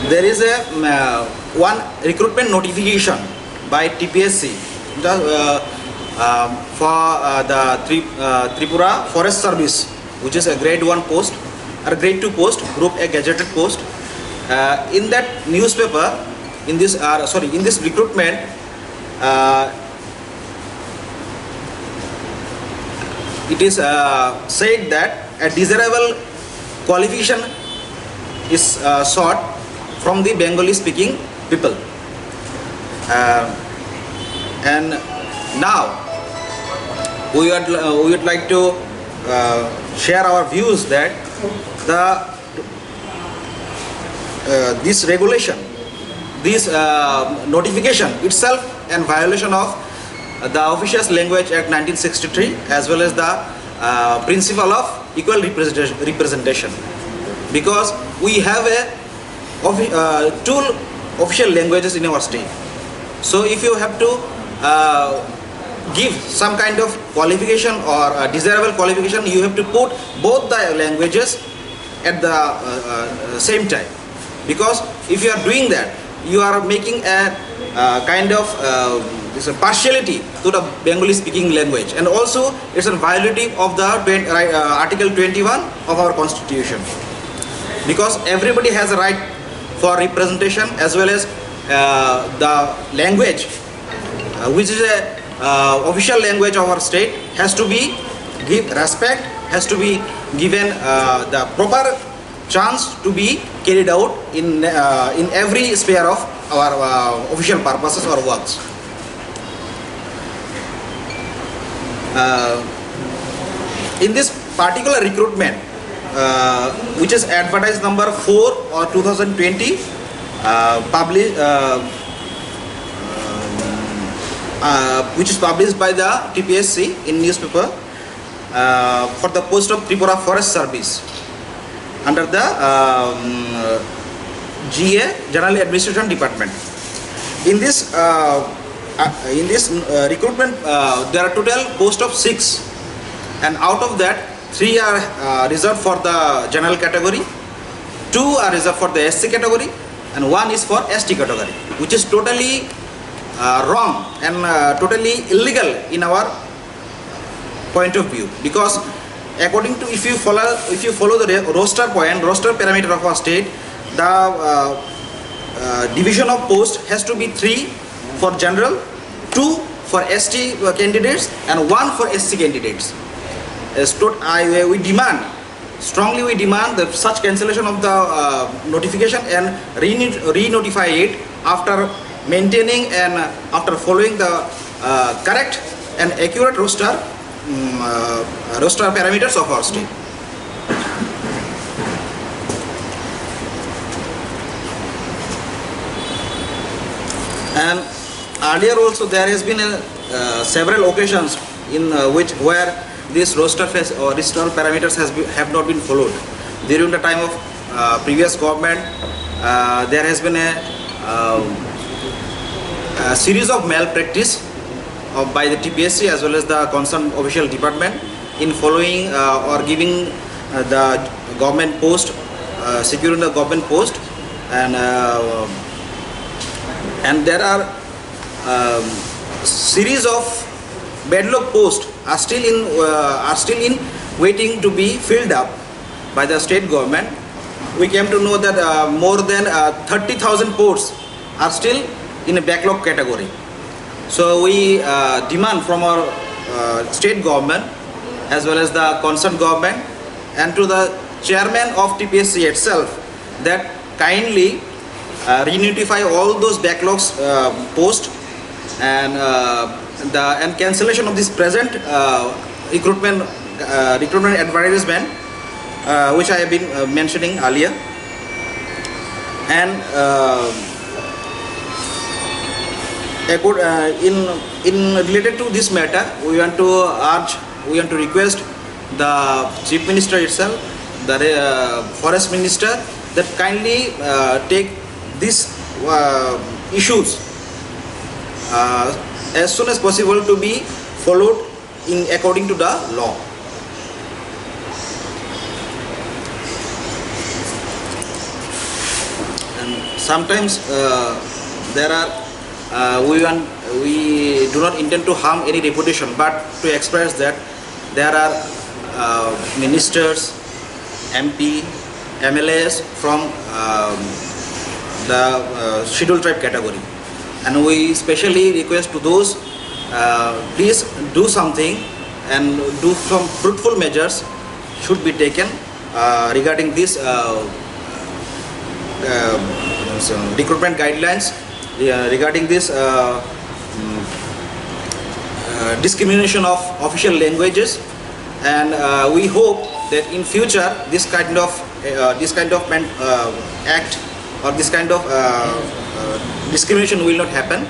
there is a one recruitment notification by TPSC for the Tripura Forest Service, which is a grade 1 post or grade 2 post, group A gazetted post. In that newspaper, in this recruitment, it is said that a desirable qualification is sought from the Bengali speaking people. And now we would like to share our views that this regulation, this notification itself in violation of the Officious Language Act 1963 as well as the principle of equal representation, because we have two official languages in our state. So if you have to give some kind of qualification or a desirable qualification, you have to put both the languages at the same time, because if you are doing that, you are making a kind of this partiality to the Bengali speaking language, and also it's a violative of the Article 21 of our Constitution, because everybody has a right for representation, as well as the language which is a official language of our state has to be give respect, has to be given the proper chance to be carried out in every sphere of our official purposes or works. In this particular recruitment, which is advertised number 4 or 2020, which is published by the TPSC in newspaper for the post of Tripura Forest Service under the GA General Administration Department. In this recruitment, there are total post of 6, and out of that 3 are reserved for the general category, 2 are reserved for the SC category, and 1 is for ST category, which is totally wrong and totally illegal in our point of view, because according to if you follow the roster parameter of our state, the division of post has to be 3 for general, 2 for ST candidates, and 1 for SC candidates. We strongly demand that such cancellation of the notification and re-notify it after maintaining and after following the correct and accurate roster parameters of our state. And earlier also there has been several occasions in where these roster parameters have not been followed. During the time of previous government, there has been a series of malpractice by the TPSC as well as the concerned official department in following or giving the government post, securing the government post, and there are series of badlock posts are still in waiting to be filled up by the state government. We came to know that more than 30,000 posts are still in a backlog category. So we demand from our state government as well as the concerned government and to the chairman of TPSC itself that kindly re-notify all those backlogs post and cancellation of this present recruitment advertisement which I have been mentioning earlier. And in related to this matter, we want to request the Chief Minister itself, the Forest Minister, that kindly take these issues as soon as possible to be followed according to the law. And sometimes there are we do not intend to harm any reputation, but to express that there are ministers, MP, MLAs from the scheduled tribe category, and we specially request to those, please do something and do some fruitful measures should be taken regarding this recruitment guidelines, regarding this discrimination of official languages, and we hope that in future this kind of act or this kind of discrimination will not happen.